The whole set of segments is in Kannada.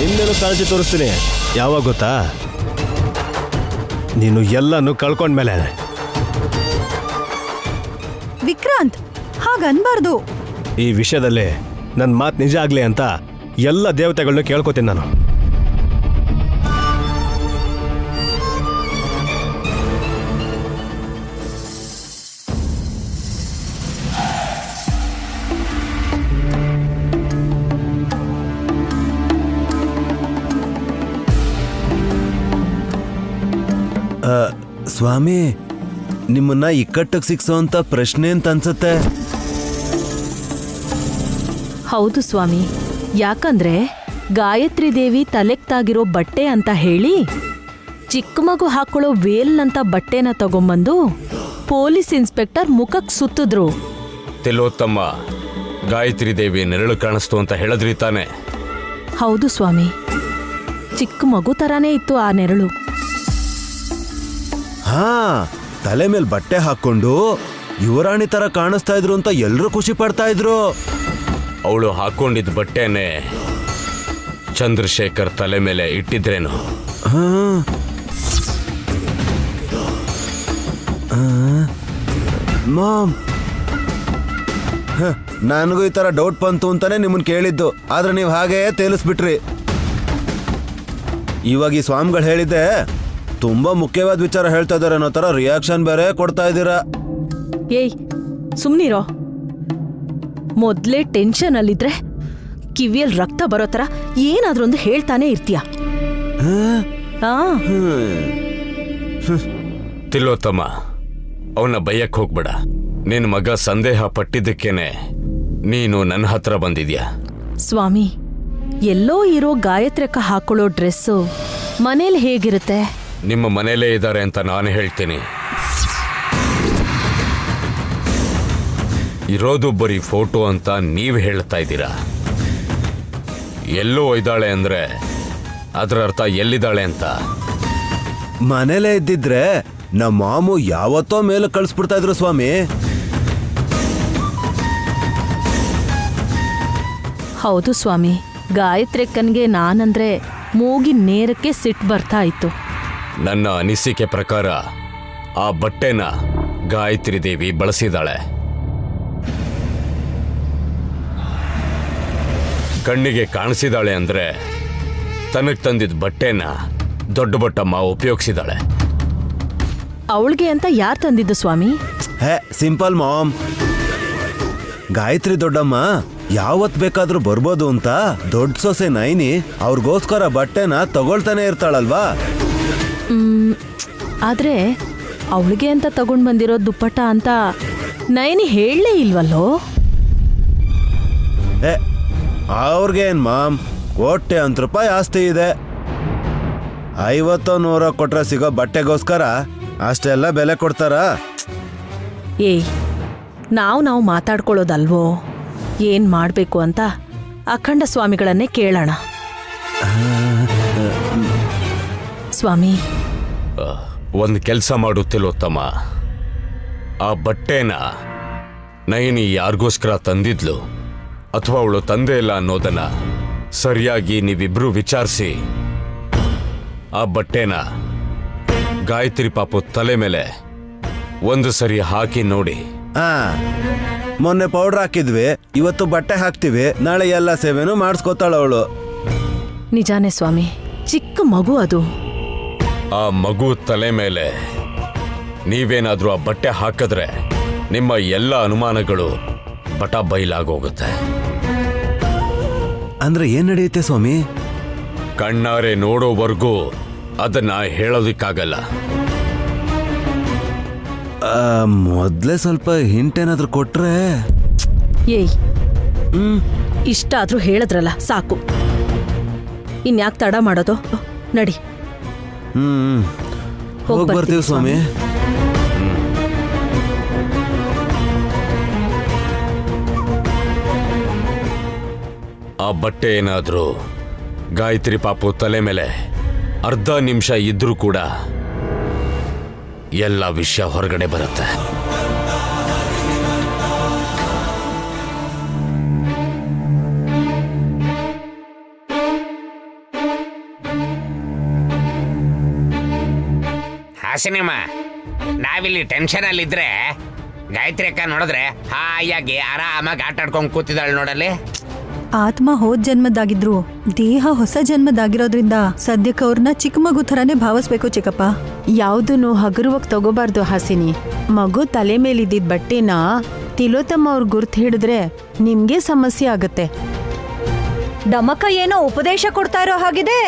ನಿನ್ನೇನು ಕಾಳಜಿ ತೋರಿಸ್ತೀನಿ. ಯಾವಾಗ ಗೊತ್ತಾ? ನೀನು ಎಲ್ಲನೂ ಕಳ್ಕೊಂಡ್ಮೇಲೆ. ವಿಕ್ರಾಂತ್, ಹಾಗನ್ಬಾರ್ದು. ಈ ವಿಷಯದಲ್ಲಿ ನನ್ನ ಮಾತು ನಿಜ ಆಗ್ಲಿ ಅಂತ ಎಲ್ಲ ದೇವತೆಗಳನ್ನೂ ಕೇಳ್ಕೊತೀನಿ ನಾನು. ಸ್ವಾಮಿ, ನಿಮ್ಮನ್ನ ಇಕ್ಕಟ್ಟಿಗೆ ಸಿಕ್ಸೋಂತ ಪ್ರಶ್ನೆ ಅಂತ ಅನ್ಸುತ್ತೆ. ಹೌದು ಸ್ವಾಮಿ, ಯಾಕಂದ್ರೆ ಗಾಯತ್ರಿ ದೇವಿ ತಲೆಗ್ ತಾಗಿರೋ ಬಟ್ಟೆ ಅಂತ ಹೇಳಿ ಚಿಕ್ಕ ಮಗು ಹಾಕೊಳ್ಳೋ ವೇಲ್ನಂತ ಬಟ್ಟೆನ ತಗೊಂಬಂದು ಪೊಲೀಸ್ ಇನ್ಸ್ಪೆಕ್ಟರ್ ಮುಖಕ್ಕೆ ಸುತ್ತಿದ್ರು. ತಿಲೋತ್ತಮ್ಮ, ಗಾಯತ್ರಿ ದೇವಿ ನೆರಳು ಕಾಣಿಸ್ತು ಅಂತ ಹೇಳಿದ್ರಿ ತಾನೆ? ಹೌದು ಸ್ವಾಮಿ, ಚಿಕ್ಕ ಮಗು ತರಾನೇ ಇತ್ತು ಆ ನೆರಳು. ಹಾ, ತಲೆ ಮೇಲೆ ಬಟ್ಟೆ ಹಾಕೊಂಡು ಯುವರಾಣಿ ತರ ಕಾಣಿಸ್ತಾ ಇದ್ರು ಅಂತ ಎಲ್ರೂ ಖುಷಿ ಪಡ್ತಾ ಇದ್ರು. ಅವಳು ಹಾಕೊಂಡಿದ್ದ ಬಟ್ಟೆನೆ ಚಂದ್ರಶೇಖರ್ ತಲೆ ಮೇಲೆ ಇಟ್ಟಿದ್ರೇನು? ಮಾಮ್, ನನಗೂ ಈ ತರ ಡೌಟ್ ಬಂತು ಅಂತಾನೆ ನಿಮ್ಮನ್ ಕೇಳಿದ್ದು, ಆದ್ರೆ ನೀವು ಹಾಗೆ ತೇಲಿಸ್ಬಿಟ್ರಿ. ಇವಾಗ ಈ ಸ್ವಾಮಿಗಳು ಹೇಳಿದ್ದೆ ತುಂಬಾ ಮುಖ್ಯವಾದ ವಿಚಾರ ಹೇಳ್ತಾ ಇದಾರೆ ಅನ್ನೋ ತರ ರಿಯಾಕ್ಷನ್ ಬೇರೆ ಕೊಡ್ತಾ ಇದ್ದೀರಾ. ಏಯ್ ಸುಮ್ನಿರೋ. ಮೊದ್ಲೇ ಟೆನ್ಷನ್ ಅಲ್ಲಿದ್ರೆ ಕಿವಿಯಲ್ಲಿ ರಕ್ತ ಬರೋ ತರ ಏನಾದ್ರೂ ಒಂದು ಹೇಳ್ತಾನೆ ಇರ್ತೀಯ. ತಿಲೋತ್ತಮ್ಮ, ಅವನ್ನ ಬೈಯಕ್ ಹೋಗ್ಬೇಡ. ನಿನ್ ಮಗ ಸಂದೇಹ ಪಟ್ಟಿದ್ದಕ್ಕೇನೆ ನೀನು ನನ್ನ ಹತ್ರ ಬಂದಿದ್ಯಾ. ಸ್ವಾಮಿ, ಎಲ್ಲೋ ಇರೋ ಗಾಯತ್ರಕ್ಕ ಹಾಕೊಳ್ಳೋ ಡ್ರೆಸ್ಸು ಮನೇಲಿ ಹೇಗಿರುತ್ತೆ? ನಿಮ್ಮ ಮನೇಲೇ ಇದ್ದಾರೆ ಅಂತ ನಾನು ಹೇಳ್ತೀನಿ. ಇರೋದು ಬರೀ ಫೋಟೋ ಅಂತ ನೀವು ಹೇಳ್ತಾ ಇದ್ದೀರಾ. ಎಲ್ಲೋ ಇದ್ದಾಳೆ ಅಂದ್ರೆ ಅದರ ಅರ್ಥ ಎಲ್ಲಿದ್ದಾಳೆ ಅಂತ. ಮನೇಲೇ ಇದ್ದಿದ್ರೆ ನಮ್ಮ ಮಾಮು ಯಾವತ್ತೋ ಮೇಲೆ ಕಳಿಸ್ಬಿಡ್ತಾ ಇದ್ರು ಸ್ವಾಮಿ. ಹೌದು ಸ್ವಾಮಿ, ಗಾಯತ್ರಿಕ್ಕನ್ಗೆ ನಾನಂದ್ರೆ ಮೂಗಿ ನೇರಕ್ಕೆ ಸಿಟ್ಟು ಬರ್ತಾ ಇತ್ತು. ನನ್ನ ಅನಿಸಿಕೆ ಪ್ರಕಾರ ಆ ಬಟ್ಟೆನ ಗಾಯತ್ರಿ ದೇವಿ ಬಳಸಿದಾಳೆ. ಕಣ್ಣಿಗೆ ಕಾಣಿಸಿದಾಳೆ ಅಂದ್ರೆ ತನಗ್ ತಂದಿದ್ದ ಬಟ್ಟೆನ ದೊಡ್ಡ ಬಟ್ಟಮ್ಮ ಉಪಯೋಗಿಸಿದಾಳೆ. ಅವಳಿಗೆ ಅಂತ ಯಾರು ತಂದಿದ್ದು ಸ್ವಾಮಿ? ಹೇ, ಸಿಂಪಲ್ ಮಾಮ್. ಗಾಯತ್ರಿ ದೊಡ್ಡಮ್ಮ ಯಾವತ್ ಬೇಕಾದ್ರೂ ಬರ್ಬೋದು ಅಂತ ದೊಡ್ಡ ಸೊಸೆ ನೈನಿ ಅವ್ರಿಗೋಸ್ಕರ ಬಟ್ಟೆನ ತಗೊಳ್ತಾನೆ ಇರ್ತಾಳಲ್ವಾ. ಆದ್ರೆ ಅವಳಿಗೆ ಅಂತ ತಗೊಂಡ್ ಬಂದಿರೋ ದುಪ್ಪಟ್ಟ ಅಂತ ನೈನಿ ಹೇಳಲೇ ಇಲ್ವಲ್ಲೋ. ಅವ್ರಿಗೇನ್ ಮಾಮ್, ಕೋಟೆ ಅಂತ ರೂಪಾಯಿ ಆಸ್ತಿ ಇದೆ. 50-100 ಕೊಟ್ರೆ ಸಿಗೋ ಬಟ್ಟೆಗೋಸ್ಕರ ಅಷ್ಟೆಲ್ಲ ಬೆಲೆ ಕೊಡ್ತಾರ? ಏಯ್, ನಾವು ಮಾತಾಡ್ಕೊಳ್ಳೋದಲ್ವೋ, ಏನ್ ಮಾಡ್ಬೇಕು ಅಂತ ಅಖಂಡ ಸ್ವಾಮಿಗಳನ್ನೇ ಕೇಳೋಣ. ಸ್ವಾಮಿ, ಒಂದು ಕೆಲಸ ಮಾಡುತ್ತಿಲ್ಲೋತ್ತಮ್ಮ. ಆ ಬಟ್ಟೆನ ನಯನಿ ಯಾರಿಗೋಸ್ಕರ ತಂದಿದ್ಲು ಅಥವಾ ಅವಳು ತಂದೆ ಇಲ್ಲ ಅನ್ನೋದನ್ನ ಸರಿಯಾಗಿ ನೀವಿಬ್ರು ವಿಚಾರಿಸಿ ಆ ಬಟ್ಟೆನ ಗಾಯತ್ರಿ ಪಾಪು ತಲೆ ಮೇಲೆ ಒಂದು ಸರಿ ಹಾಕಿ ನೋಡಿ. ಮೊನ್ನೆ ಪೌಡರ್ ಹಾಕಿದ್ವಿ, ಇವತ್ತು ಬಟ್ಟೆ ಹಾಕ್ತಿವಿ, ನಾಳೆ ಎಲ್ಲ ಸೇವೆನೂ ಮಾಡಿಸ್ಕೊತಾಳ ಅವಳು. ನಿಜಾನೇ ಸ್ವಾಮಿ, ಚಿಕ್ಕ ಮಗು ಅದು. ಆ ಮಗು ತಲೆ ಮೇಲೆ ನೀವೇನಾದ್ರೂ ಆ ಬಟ್ಟೆ ಹಾಕಿದ್ರೆ ನಿಮ್ಮ ಎಲ್ಲ ಅನುಮಾನಗಳು ಬಟ ಬಯಲಾಗೋಗುತ್ತೆ. ಅಂದ್ರೆ ಏನ್ ನಡೆಯುತ್ತೆ ಸ್ವಾಮಿ? ಕಣ್ಣಾರೆ ನೋಡೋವರೆಗೂ ಅದನ್ನ ಹೇಳೋದಿಕ್ಕಾಗಲ್ಲ. ಮೊದ್ಲೇ ಸ್ವಲ್ಪ ಹಿಂಟ್ ಏನಾದ್ರೂ ಕೊಟ್ರೆ. ಏಯ್, ಇಷ್ಟಾದ್ರೂ ಹೇಳಿದ್ರಲ್ಲ ಸಾಕು, ಇನ್ಯಾಕ್ ತಡ ಮಾಡೋದು? ನಡಿ. ಹೋಗಿ ಬರ್ತೀವಿ ಸ್ವಾಮಿ. ಆ ಬಟ್ಟೆ ಏನಾದ್ರೂ ಗಾಯತ್ರಿ ಪಾಪು ತಲೆ ಮೇಲೆ ಅರ್ಧ ನಿಮಿಷ ಇದ್ರೂ ಕೂಡ ಎಲ್ಲ ವಿಷಯ ಹೊರಗಡೆ ಬರುತ್ತೆ. ಹಾಸಿನಿಮ್ಮ, ನಾವಿಲ್ಲಿ ಟೆನ್ಷನ್ ಅಲ್ಲಿದ್ರೆ ಗಾಯತ್ರಿ ಅಕ್ಕ ನೋಡಿದ್ರೆ ಹಾಯಾಗಿ ಆರಾಮಾಗಿ ಆಟ ಆಡ್ಕೊಂಡು ಕೂತಿದ್ದಾಳೆ ನೋಡಲ್ಲಿ. ಆತ್ಮ ಹೋದ್ ಜನ್ಮದಾಗಿದ್ರು ದೇಹ ಹೊಸ ಜನ್ಮದಾಗಿರೋದ್ರಿಂದ ಸದ್ಯಕ್ಕೆ ಅವ್ರನ್ನ ಚಿಕ್ಕ ಮಗು ಥರನೇ ಭಾವಿಸ್ಬೇಕು ಚಿಕ್ಕಪ್ಪ. ಯಾವುದನ್ನು ಹಗುರವಾಗಿ ತಗೋಬಾರ್ದು ಹಾಸಿನಿ. ಮಗು ತಲೆ ಮೇಲಿದ್ದಿದ್ ಬಟ್ಟೆನ ತಿಲೋತ್ತಮ್ಮ ಅವ್ರ ಗುರ್ತು ಹಿಡಿದ್ರೆ ನಿಮ್ಗೆ ಸಮಸ್ಯೆ ಆಗತ್ತೆ. ಡಮಕ್ಕ ಏನೋ ಉಪದೇಶ ಕೊಡ್ತಾ ಇರೋ ಹಾಗಿದೆ.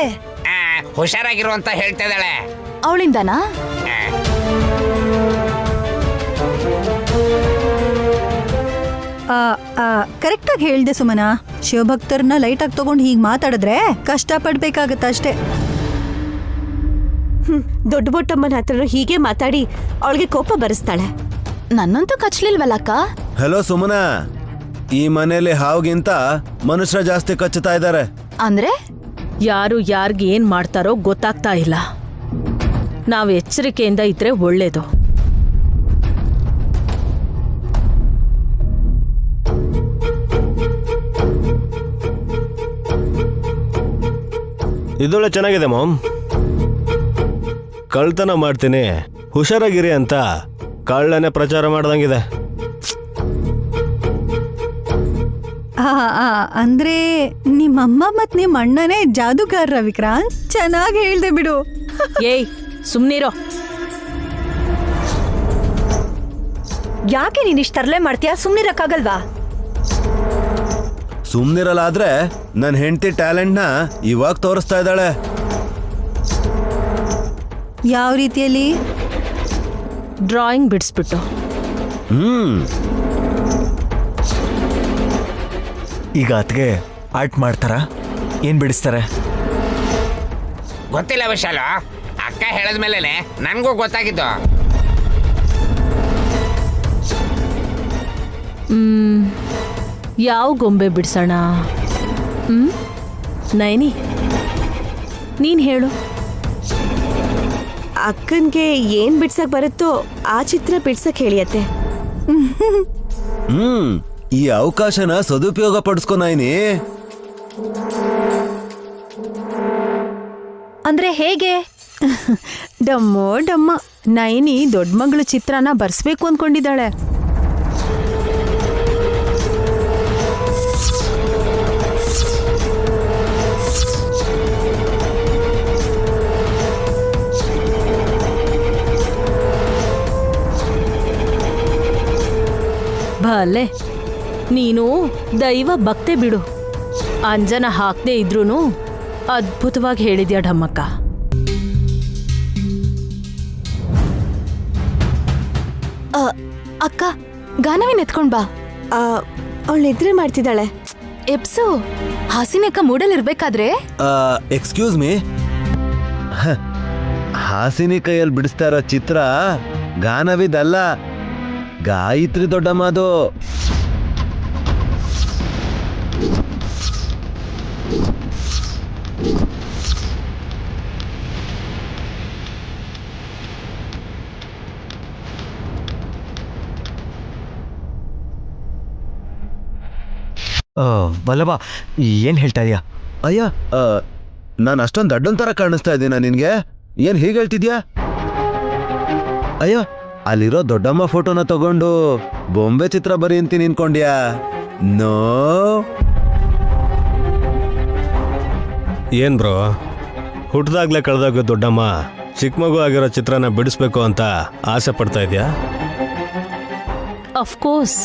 ಹುಷಾರಾಗಿರು ಅಂತ ಹೇಳ್ತಾ ಇದ್ದಾಳೆ. ಅವಳಿಂದನಾ? ಕರೆಕ್ಟಾಗಿ ಹೇಳ್ದೆ ಸುಮನ. ಶಿವಭಕ್ತರನ್ನ ಲೈಟಾಗಿ ತಗೊಂಡು ಹೀಗೆ ಮಾತಾಡಿದ್ರೆ ಕಷ್ಟಪಡ್ಬೇಕಾಗತ್ತ ಅಷ್ಟೇ. ದೊಡ್ಡ ಬೊಟ್ಟಮ್ಮನ ಹತ್ರ ಹೀಗೆ ಮಾತಾಡಿ ಅವಳಿಗೆ ಕೋಪ ಬರಿಸ್ತಾಳೆ. ನನ್ನಂತೂ ಕಚ್ಲಿಲ್ವಲ್ಲಕ್ಕ. ಹಲೋ ಸುಮನಾ, ಈ ಮನೇಲಿ ಹಾವ್ಗಿಂತ ಮನುಷ್ಯರ ಜಾಸ್ತಿ ಕಚ್ಚುತ್ತಾ ಇದ್ದಾರೆ. ಅಂದ್ರೆ ಯಾರು ಯಾರ್ಗ್ ಏನ್ ಮಾಡ್ತಾರೋ ಗೊತ್ತಾಗ್ತಾ ಇಲ್ಲ. ನಾವು ಎಚ್ಚರಿಕೆಯಿಂದ ಇದ್ರೆ ಒಳ್ಳೇದು. ಇದೊಳ್ಳೆ ಚೆನ್ನಾಗಿದೆ ಮಾಮ್. ಕಳ್ತನ ಮಾಡ್ತೀನಿ ಹುಷಾರಾಗಿರಿ ಅಂತ ಕಳ್ಳನೆ ಪ್ರಚಾರ ಮಾಡ್ದಂಗಿದೆ. ಅಂದ್ರೆ ನಿಮ್ಮಮ್ಮ ಮತ್ ನಿಮ್ಮ ಅಣ್ಣನೇ ಜಾದೂಗಾರ ವಿಕ್ರಾಂತ್. ಚೆನ್ನಾಗಿ ಹೇಳ್ದೆ ಬಿಡು. ಏಯ್ ಸುಮ್ನಿರೋ. ಯಾಕೆ ನೀನ್ ಇಷ್ಟ ತರಲೆ ಮಾಡ್ತೀಯಾ? ಸುಮ್ನಿರಕ್ಕಾಗಲ್ವಾ? ಸುಮ್ನಿರಲಾದ್ರೆ ನನ್ನ ಹೆಂಡತಿ ಟ್ಯಾಲೆಂಟ್ನ ಇವಾಗ ತೋರಿಸ್ತಾ ಇದ್ದಾಳೆ. ಯಾವ ರೀತಿಯಲ್ಲಿ? ಡ್ರಾಯಿಂಗ್ ಬಿಡಿಸ್ಬಿಟ್ಟು. ಈಗ ಅತ್ಗೆ ಆರ್ಟ್ ಮಾಡ್ತಾರಾ? ಏನ್ ಬಿಡಿಸ್ತಾರೆ? ಗೊತ್ತಿಲ್ಲ ವಿಶಾಲ, ಅಕ್ಕ ಹೇಳದ್ಮೇಲೆ ನನ್ಗೂ ಗೊತ್ತಾಗಿದ್ದು. ಯಾವ ಗೊಂಬೆ ಬಿಡ್ಸೋಣ? ನೈನಿ ನೀನ್ ಹೇಳು. ಅಕ್ಕನ್ಗೆ ಏನ್ ಬಿಡ್ಸಕ್ ಬರುತ್ತೋ ಆ ಚಿತ್ರ ಬಿಡ್ಸಕ್ ಹೇಳಿಯತ್ತೆ. ಈ ಅವಕಾಶನ ಸದುಪಯೋಗ ಪಡಿಸ್ಕೊ ನಾಯಿನಿ. ಅಂದ್ರೆ ಹೇಗೆ? ಡಮ್ಮೋ ಡಮ್ಮ. ನೈನಿ ದೊಡ್ಡ ಮಗಳು ಚಿತ್ರನ ಬರ್ಸ್ಬೇಕು ಅನ್ಕೊಂಡಿದ್ದಾಳೆ. ಭಲೆ ನೀನು ದೈವ ಭಕ್ತೆ ಬಿಡು. ಅಂಜನ ಹಾಕದೆ ಇದ್ರೂನು ಅದ್ಭುತವಾಗಿ ಹೇಳಿದ್ಯಾ ಢಮ್ಮಕ್ಕ. ಅಕ್ಕ ಗಾನವಿನ್ ಎತ್ಕೊಂಡ್ ಬಾ. ಅವಳು ನಿದ್ರೆ ಮಾಡ್ತಿದ್ದಾಳೆ. ಎಪ್ಸು ಹಾಸಿನಕ್ಕ ಮೂಡಲ್ ಇರ್ಬೇಕಾದ್ರೆ. ಎಕ್ಸ್ಕ್ಯೂಸ್ ಮೀ, ಹಾಸಿನಿ ಕೈಯಲ್ಲಿ ಬಿಡಿಸ್ತಾ ಇರೋ ಚಿತ್ರ ಗಾನವಿದಲ್ಲ, ಗಾಯತ್ರಿ ದೊಡ್ಡಮ್ಮದು. ವಲ್ಲಭ, ಏನ್ ಹೇಳ್ತಾ ಇದೀಯಾ? ಅಯ್ಯ, ನಾನು ಅಷ್ಟೊಂದು ದಡ್ಡನ್ ಥರ ಕಾಣಿಸ್ತಾ ಇದ್ದೀನ ನಿನ್ಗೆ? ಏನ್ ಹೀಗೆ ಹೇಳ್ತಿದ್ಯಾ? ಅಯ್ಯೋ, ಅಲ್ಲಿರೋ ದೊಡ್ಡಮ್ಮ ಫೋಟೋನ ತಗೊಂಡು ಬೊಂಬೆ ಚಿತ್ರ ಬರೀ ಅಂತ ನಿನ್ಕೊಂಡ್ಯಾ? ನೋ. ಏನ್ ಬ್ರೋ, ಹುಟ್ಟದಾಗ್ಲೇ ಕಳೆದಾಗ ದೊಡ್ಡಮ್ಮ ಚಿಕ್ಕ ಮಗು ಆಗಿರೋ ಚಿತ್ರನ ಬಿಡಿಸ್ಬೇಕು ಅಂತ ಆಸೆ ಪಡ್ತಾ ಇದೆಯಾ? ಅಫ್ಕೋರ್ಸ್.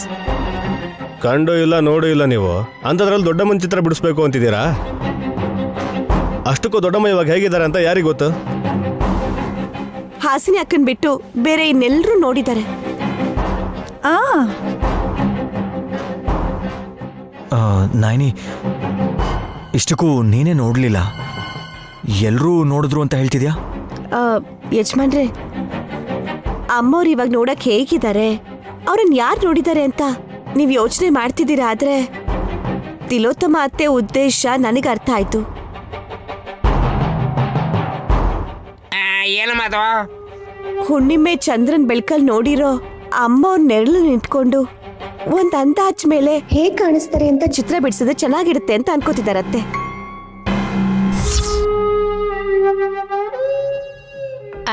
ಕಂಡು ಇಲ್ಲ ನೋಡು ಇಲ್ಲ ನೀವು ಅಂಥದ್ರಲ್ಲಿ ದೊಡ್ಡಮ್ಮನ ಚಿತ್ರ ಬಿಡಿಸ್ಬೇಕು ಅಂತಿದ್ದೀರಾ? ಅಷ್ಟಕ್ಕೂ ದೊಡ್ಡಮ್ಮ ಇವಾಗ ಹೇಗಿದ್ದಾರೆ ಅಂತ ಯಾರಿಗೆ ಗೊತ್ತು? ಹಾಸಿನಿ ಅಕ್ಕನ್ ಬಿಟ್ಟು ಬೇರೆ ಇನ್ನೆಲ್ಲರೂ ನೋಡಿದ್ದಾರೆ. ನಾಯಿನಿ, ಇಷ್ಟಕ್ಕೂ ನೀನೇ ನೋಡ್ಲಿಲ್ಲ, ಎಲ್ರೂ ನೋಡಿದ್ರು ಅಂತ ಹೇಳ್ತಿದ್ಯಾ? ಯಜಮಾನ್ರೆ, ಅಮ್ಮವ್ರು ಇವಾಗ ನೋಡಕ್ ಹೇಗಿದ್ದಾರೆ, ಅವ್ರನ್ನ ಯಾರು ನೋಡಿದ್ದಾರೆ ಅಂತ ನೀವು ಯೋಚನೆ ಮಾಡ್ತಿದ್ದೀರಾ. ಆದ್ರೆ ತಿಲೋತ್ತಮ ಅತ್ತೆ ಉದ್ದೇಶ ನನಗೆ ಅರ್ಥ ಆಯ್ತು. ಏನು ಮಾತು? ಹುಣ್ಣಿಮೆ ಚಂದ್ರನ್ ಬೆಳಕಲ್ಲಿ ನೋಡಿರೋ ಅಮ್ಮ ಅವ್ರ ನೆರಳು ನಿಂತ್ಕೊಂಡು ಒಂದ್ ಅಂದಾಜ್ ಮೇಲೆ ಹೇಗ್ ಕಾಣಿಸ್ತಾರೆ ಅಂತ ಚಿತ್ರ ಬಿಡಿಸಿದ್ರೆ ಚೆನ್ನಾಗಿರುತ್ತೆ ಅಂತ ಅನ್ಕೋತಿದಾರತ್ತೆ.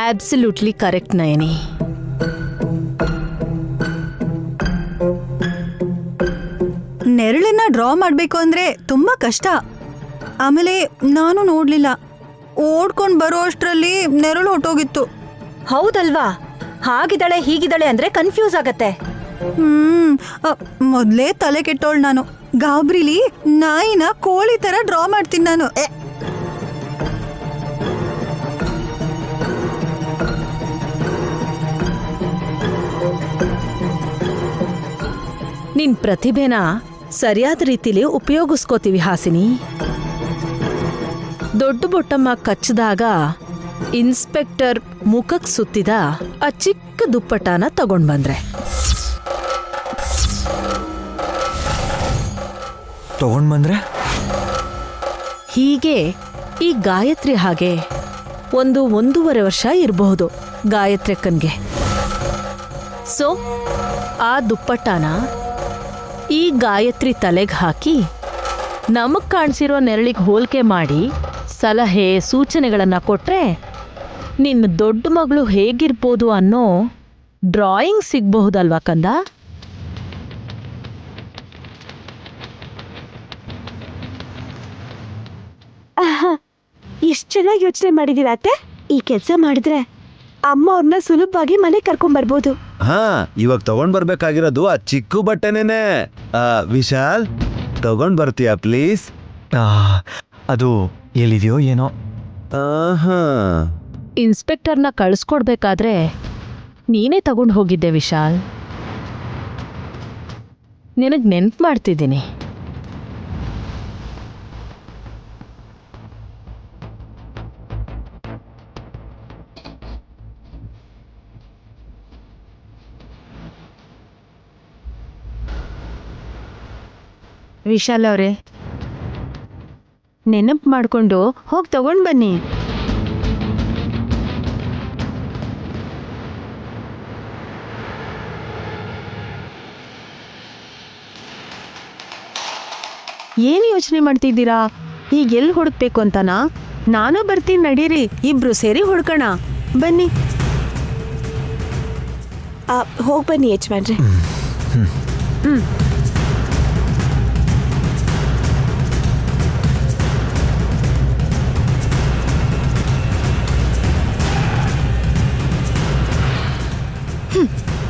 Absolutely correct Nayani. ನೆರಳನ್ನ ಡ್ರಾ ಮಾಡಬೇಕು ಅಂದ್ರೆ ತುಂಬಾ ಕಷ್ಟ. ಆಮೇಲೆ ನಾನು ನೋಡ್ಲಿಲ್ಲ, ಓಡ್ಕೊಂಡು ಬರೋ ಅಷ್ಟರಲ್ಲಿ ನೆರಳು ಹೊಟ್ಟೋಗಿತ್ತು. ಹೌದಲ್ವಾ? ಹಾಗಿದ್ದಾಳೆ ಹೀಗಿದ್ದಾಳೆ ಅಂದ್ರೆ ಕನ್ಫ್ಯೂಸ್ ಆಗತ್ತೆ. ಮೊದ್ಲೇ ತಲೆ ಕೆಟ್ಟೋಳ್ ನಾನು. ಗಾಬ್ರಿಲಿ ನಾಯಿನ ಕೋಳಿ ತರ ಡ್ರಾ ಮಾಡ್ತೀನಿ ನಾನು. ನಿನ್ ಪ್ರತಿಭೆನ ಸರಿಯಾದ ರೀತಿಲಿ ಉಪಯೋಗಿಸ್ಕೋತೀವಿ ಹಾಸಿನಿ. ದೊಡ್ಡ ಬೊಟ್ಟಮ್ಮ ಕಚ್ಚಿದಾಗ ಇನ್ಸ್ಪೆಕ್ಟರ್ ಮುಖಕ್ ಸುತ್ತಿದ ಆ ಚಿಕ್ಕ ದುಪ್ಪಟಾನ ತಗೊಂಡ್ ಬಂದ್ರೆ ಹೀಗೆ ಈ ಗಾಯತ್ರಿ ಹಾಗೆ 1.5 ವರ್ಷ ಇರಬಹುದು ಗಾಯತ್ರಿಕ್ಕನ್ಗೆ. ಸೊ ಆ ದುಪ್ಪಟ್ಟಾನ ಈ ಗಾಯತ್ರಿ ತಲೆಗೆ ಹಾಕಿ ನಮಗ್ ಕಾಣಿಸಿರೋ ನೆರಳಿಗೆ ಹೋಲಿಕೆ ಮಾಡಿ ಸಲಹೆ ಸೂಚನೆಗಳನ್ನ ಕೊಟ್ರೆ ನಿನ್ನ ದೊಡ್ಡ ಮಗಳು ಹೇಗಿರ್ಬೋದು ಅನ್ನೋ ಡ್ರಾಯಿಂಗ್ ಸಿಗಬಹುದಲ್ವಾ ಕಂದ? ಎಷ್ಟ್ ಚೆನ್ನಾಗಿ ಯೋಚನೆ ಮಾಡಿದೀರ ಅತ್ತೆ. ಈ ಕೆಲಸ ಮಾಡಿದ್ರೆ ಅಮ್ಮ ಅವ್ರನ್ನ ಸುಲಭವಾಗಿ ಮನೆ ಕರ್ಕೊಂಡ್ ಬರ್ಬೋದು. ಹಾ, ಇವಾಗ ತಗೊಂಡ್ ಬರ್ಬೇಕಾಗಿರೋದು ಆ ಚಿಕ್ಕ ಬಟ್ಟೆನೇನೆ. ವಿಶಾಲ್, ತಗೊಂಡ್ ಬರ್ತೀಯಾ ಪ್ಲೀಸ್? ಅದು ಎಲ್ಲಿದೆಯೋ ಏನೋ. ಆಹಾ, ಇನ್ಸ್ಪೆಕ್ಟರ್ನ ಕಳಿಸ್ಕೊಡ್ಬೇಕಾದ್ರೆ ನೀನೇ ತಗೊಂಡು ಹೋಗಿದ್ದೆ ವಿಶಾಲ್. ನಿನಗೆ ನೆನ್ಪು ಮಾಡ್ತಿದ್ದೀನಿ. ವಿಶಾಲ್ ಅವರೇ, ನೆನಪು ಮಾಡ್ಕೊಂಡು ಹೋಗಿ ತಗೊಂಡ್ ಬನ್ನಿ. ಏನು ಯೋಚನೆ ಮಾಡ್ತಿದ್ದೀರಾ? ಈಗ ಎಲ್ಲಿ ಹುಡುಕ್ಬೇಕು ಅಂತನಾ? ನಾನು ಬರ್ತೀನಿ, ನಡೀರಿ, ಇಬ್ರು ಸೇರಿ ಹುಡ್ಕೋಣ. ಬನ್ನಿ. ಹೋಗ್ ಬನ್ನಿ ಯಜಮಾನ್ರೆ.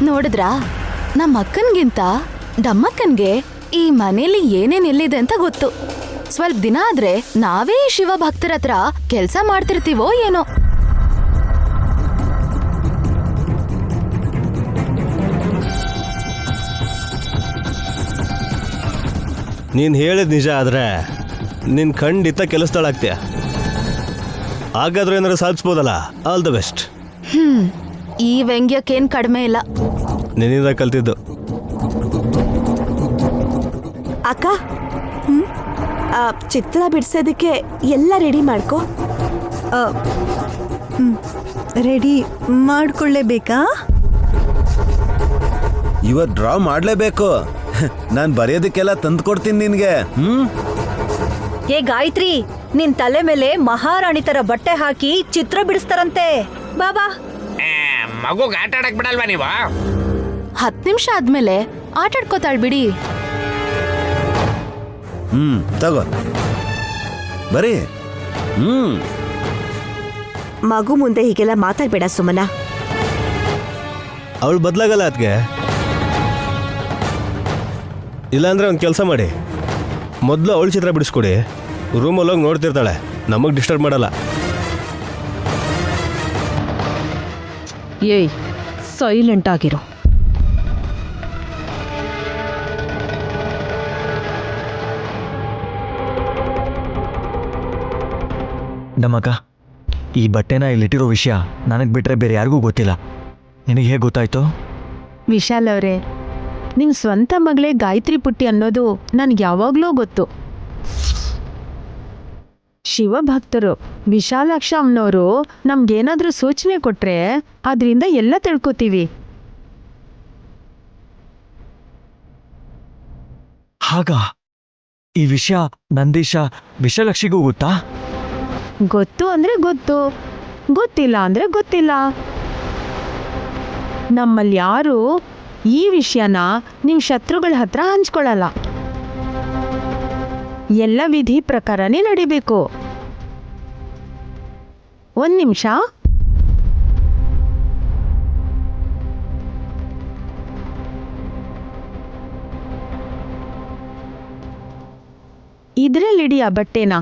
ನೋಡಿದ್ರಾ, ನಮ್ಮ ಅಕ್ಕನ್ಗಿಂತ ಡಮ್ಮಕ್ಕನ್ಗೆ ಈ ಮನೇಲಿ ಏನೇನ್ ಎಲ್ಲಿದೆ ಅಂತ ಗೊತ್ತು. ಸ್ವಲ್ಪ ದಿನ ಆದ್ರೆ ನಾವೇ ಈ ಶಿವ ಭಕ್ತರ ಹತ್ರ ಕೆಲ್ಸ ಮಾಡ್ತಿರ್ತೀವೋ ಏನೋ. ನೀನು ಹೇಳಿದ ನಿಜ ಆದ್ರೆ ನಿನ್ ಖಂಡಿತ ಕೆಲಸದಳಾಗ್ತೀಯ. ಹಾಗಾದ್ರೂ ಏನಾದ್ರು ಸಾಧಿಸ್ಬೋದಲ್ಲ. All the best. ಈ ವ್ಯಂಗ್ಯಕ್ಕೇನ್ ಕಡಿಮೆ ಇಲ್ಲ. ನಿನ್ನಿಂದ ಕಲ್ತಿದ್ದು. ಅಕ್ಕ, ಚಿತ್ರ ಬಿಡ್ಸೋದಕ್ಕೆ ಎಲ್ಲ ರೆಡಿ ಮಾಡ್ಕೊ. ರೆಡಿ ಮಾಡ್ಕೊಳ್ಳೇಬೇಕಾ? ಇವತ್ತು ಡ್ರಾ ಮಾಡ್ಲೇಬೇಕು. ನಾನು ಬರೆಯೋದಕ್ಕೆಲ್ಲ ತಂದು ಕೊಡ್ತೀನಿ ನಿನ್ಗೆ. ಏ ಗಾಯತ್ರಿ, ನಿನ್ ತಲೆ ಮೇಲೆ ಮಹಾರಾಣಿ ತರ ಬಟ್ಟೆ ಹಾಕಿ ಚಿತ್ರ ಬಿಡಿಸ್ತಾರಂತೆ. ಬಾಬಾ, ಮಗುಗ್ ಆಟ ಆಡಕ್ ಬಿಡಲ್ವಾ ನೀವು? 10 ನಿಮಿಷ ಆದ್ಮೇಲೆ ಆಟಾಡ್ಕೋತಾಳ್ ಬಿಡಿ. ತಗೋ ಬರೀ. ಮಗು ಮುಂದೆ ಹೀಗೆಲ್ಲ ಮಾತಾಡ್ಬೇಡ ಸುಮನ. ಅವಳು ಬದಲಾಗಲ್ಲ ಅದಕ್ಕೆ. ಇಲ್ಲಾಂದ್ರೆ ಒಂದು ಕೆಲಸ ಮಾಡಿ, ಮೊದಲು ಅವಳು ಚಿತ್ರ ಬಿಡಿಸ್ಕೊಡಿ. ರೂಮಲ್ಲಿ ಹೋಗಿ ನೋಡ್ತಿರ್ತಾಳೆ, ನಮಗೆ ಡಿಸ್ಟರ್ಬ್ ಮಾಡಲ್ಲ. ಏಯ್, ಸೈಲೆಂಟ್ ಆಗಿರೋ. ನಮ್ಮಕ್ಕ, ಈ ಬಟ್ಟೆನ ಇಲ್ಲಿಟ್ಟಿರೋ ವಿಷಯ ನನಗೆ ಬಿಟ್ಟರೆ ಬೇರೆ ಯಾರಿಗೂ ಗೊತ್ತಿಲ್ಲ. ನಿನಗೆ ಹೇಗೆ ಗೊತ್ತಾಯ್ತು? ವಿಶಾಲ್ ಅವರೇ, ನಿಮ್ಮ ಸ್ವಂತ ಮಗಳೇ ಗಾಯತ್ರಿ ಪುಟ್ಟಿ ಅನ್ನೋದು ನನಗೆ ಯಾವಾಗಲೂ ಗೊತ್ತು. ಶಿವಭಕ್ತರು ವಿಶಾಲಾಕ್ಷ ಅಮ್ಮನವರು ನಮ್ಗೇನಾದ್ರೂ ಸೂಚನೆ ಕೊಟ್ರೆ ಅದರಿಂದ ಎಲ್ಲ ತಿಳ್ಕೊತೀವಿ. ಹಾಗ ಈ ವಿಷಯ ನಂದೀಶ ವಿಶಾಲಾಕ್ಷಿಗೂ ಗೊತ್ತಾ? ಗೊತ್ತು ಅಂದ್ರೆ ಗೊತ್ತು. ಗೊತ್ತಿಲ್ಲ ಅಂದ್ರೆ ಗೊತ್ತಿಲ್ಲ. ನಮ್ಮಲ್ಲಿ ಯಾರು ಈ ವಿಷಯನ ನಿಮ್ ಶತ್ರುಗಳ ಹತ್ರ ಹಂಚ್ಕೊಳ್ಳಲ್ಲ. ಎಲ್ಲ ವಿಧಿ ಪ್ರಕಾರನೇ ನಡಿಬೇಕು. ಒಂದ್ ನಿಮಿಷ. ಇದ್ರಲ್ಲಿಡಿ ಆ ಬಟ್ಟೆನ.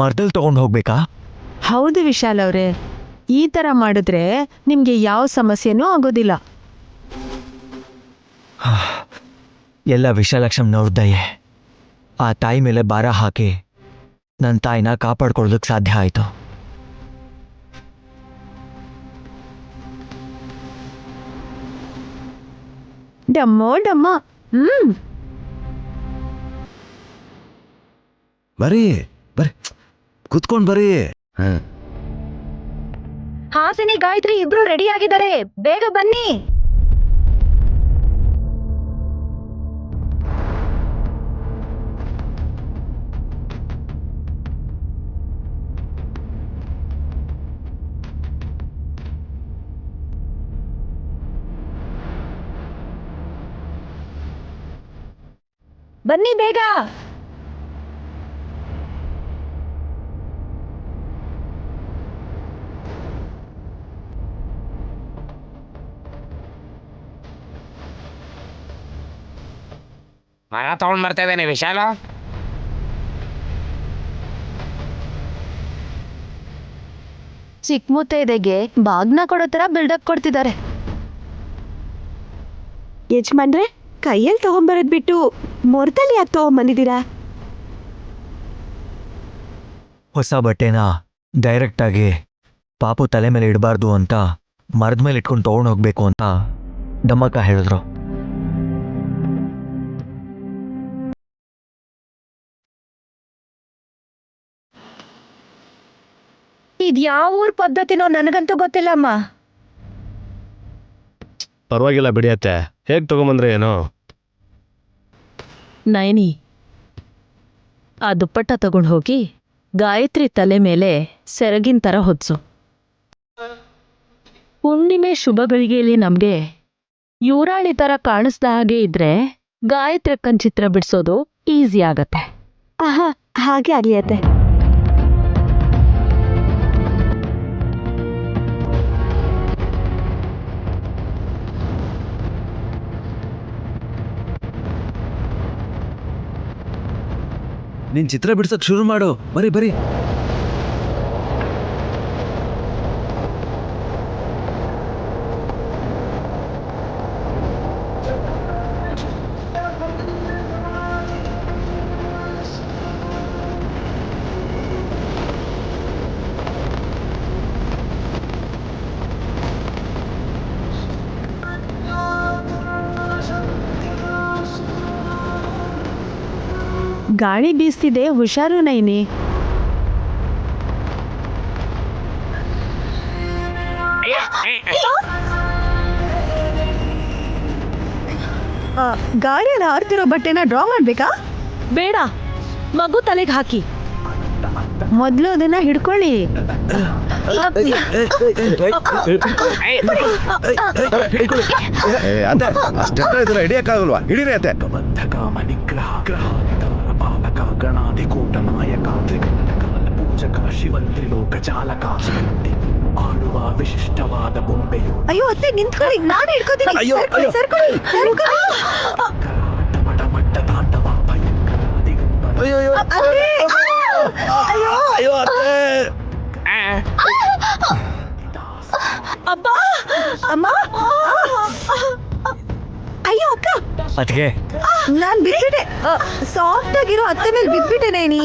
ಮರದಲ್ಲಿ ತಗೊಂಡು ಹೋಗ್ಬೇಕಾ? ಹೌದು ವಿಶಾಲ್ ಅವ್ರೆ, ಈ ತರ ಮಾಡಿದ್ರೆ ನಿಮ್ಗೆ ಯಾವ ಸಮಸ್ಯೆನೂ ಆಗೋದಿಲ್ಲ. ಎಲ್ಲ ವಿಶಾಲಕ್ಷ್ಮನವ್ರ ದಯೆ. ಆ ತಾಯಿ ಮೇಲೆ ಭಾರ ಹಾಕಿ ನನ್ನ ತಾಯಿನ ಕಾಪಾಡ್ಕೊಳ್ಳೋದಕ್ಕೆ ಸಾಧ್ಯ ಆಯಿತು. ಡಮ್ಮೋ ಡಮ್ಮ. ಬರೀ ಬರ್ರಿ, ಕುತ್ಕೊಂಡ್ ಬರ್ರಿ. ಹಾಸಿನಿ, ಗಾಯತ್ರಿ ಇಬ್ರು ರೆಡಿ ಆಗಿದ್ದಾರೆ, ಬೇಗ ಬನ್ನಿ. ಬನ್ನಿ ಬೇಗ. ಮರ ತಗೊಂಡ್ ಬರ್ತಾ ಇದ್ದೇನೆ ವಿಶಾಲ. ಚಿಕ್ಕ ಮುತ್ತೈದೆಗೆ ಬಾಗ್ನ ಕೊಡೋ ತರ ಬಿಲ್ಡಪ್ ಕೊಡ್ತಿದ್ದಾರೆ. ಯಜಮಾನ್ರೆ, ಕೈಯಲ್ಲಿ ತಗೊಂಬರೋದ್ ಬಿಟ್ಟು ಮೊರದಲ್ಲಿ ಯಾಕೆ ತಗೊಂಬಂದಿದ್ದೀರಾ? ಹೊಸ ಬಟ್ಟೆನ ಡೈರೆಕ್ಟಾಗಿ ಪಾಪು ತಲೆ ಮೇಲೆ ಇಡಬಾರ್ದು ಅಂತ ಮರದ ಮೇಲೆ ಇಟ್ಕೊಂಡು ತೊಗೊಂಡು ಹೋಗ್ಬೇಕು ಅಂತ ಡಮ್ಮಕ್ಕ ಹೇಳಿದ್ರು. ಇದ್ಯಾವ ಊರ್ ಪದ್ಧತಿನೋ ನನಗಂತೂ ಗೊತ್ತಿಲ್ಲಮ್ಮ. ಪರವಾಗಿಲ್ಲ ಬಿಡಿಯತ್ತೆ, ಹೇಗೆ ತಗೊಂಬಂದ್ರೆ ಏನೋ. ನಯನಿ, ಆ ದುಪ್ಪಟ್ಟ ತಗೊಂಡು ಹೋಗಿ ಗಾಯತ್ರಿ ತಲೆ ಮೇಲೆ ಸೆರಗಿನ ಥರ ಹೊದ್ಸು. ಹುಣ್ಣಿಮೆ ಶುಭ ಗಳಿಗೆಯಲ್ಲಿ ನಮಗೆ ಯೂರಾಳಿ ಥರ ಕಾಣಿಸ್ದ ಹಾಗೆ ಇದ್ರೆ ಗಾಯತ್ರಿ ಚಿತ್ರ ಬಿಡಿಸೋದು ಈಸಿ ಆಗತ್ತೆ. ಆಹಾ, ಹಾಗೆ ಆಗ್ಲಿ ಅತ್ತೆ. ನೀನ್ ಚಿತ್ರ ಬಿಡ್ಸಕ್ ಶುರು ಮಾಡು. ಬರೀ ಬರೀ. ಗಾಳಿ ಬೀಸ್ತಿದೆ, ಹುಷಾರು ನೈನಿ. ಗಾಳಿಯಲ್ಲಿ ಹಾರ್ತಿರೋ ಬಟ್ಟೆನ ಡ್ರಾ ಮಾಡ್ಬೇಕಾ? ಬೇಡ, ಮಗು ತಲೆಗೆ ಹಾಕಿ. ಮೊದಲು ಅದನ್ನ ಹಿಡ್ಕೊಳ್ಳಿ. ಅತ್ತೆ, ಅಷ್ಟೆಲ್ಲ ಇದನ್ನ ಹಿಡಿಯಕ್ಕಾಗಲ್ವಾ? ಹಿಡೀರಿ ಅತ್ತೆ. ಅಯ್ಯೋ ಅತ್ತೆ, ನಿಂತ್ಕೊಳ್ಳಿ, ನಾನು ಹಿಡ್ಕೋತೀನಿ. ಅಯ್ಯೋ, ಅಯ್ಯೋ. ಸರ್ಕೊಳ್ಳಿ, ಸರ್ಕೊಳ್ಳಿ. ಅಯ್ಯೋ ಅಯ್ಯೋ ಅತ್ತೆ! ಅಯ್ಯೋ ಅತ್ತೆ. ಅಬ್ಬಾ, ಅಮ್ಮ, ಅಯ್ಯೋ ಅಕ್ಕ, ಅದಕ್ಕೆ ನಾನ್ ಬಿದ್ಬಿಟ್ಟೆ. ಸಾಫ್ಟ್ ಆಗಿರೋ ಅತ್ತೆ ಮೇಲೆ ಬಿದ್ಬಿಟ್ಟೆ ನೈನಿ.